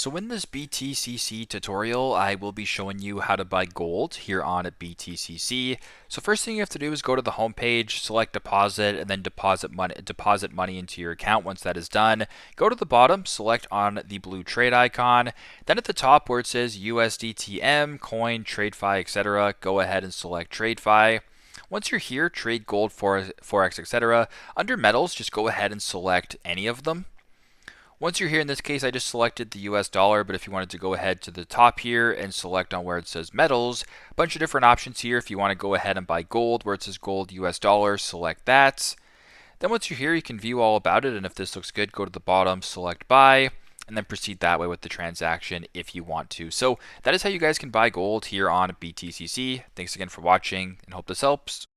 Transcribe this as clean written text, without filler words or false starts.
So in this BTCC tutorial, I will be showing you how to buy gold here on BTCC. So first thing you have to do is go to the home page, select deposit, and then deposit money into your account. Once that is done, go to the bottom, select on the blue trade icon. Then at the top where it says USDTM, coin, TradeFi, etc., go ahead and select TradeFi. Once you're here, trade gold, forex, etc. Under metals, just go ahead and select any of them. Once you're here, in this case, I just selected the US dollar, but if you wanted to go ahead to the top here and select on where it says metals, a bunch of different options here. If you want to go ahead and buy gold, where it says gold US dollar, select that. Then once you're here, you can view all about it, and if this looks good, go to the bottom, select buy, and then proceed that way with the transaction if you want to. So that is how you guys can buy gold here on BTCC. Thanks again for watching, and hope this helps.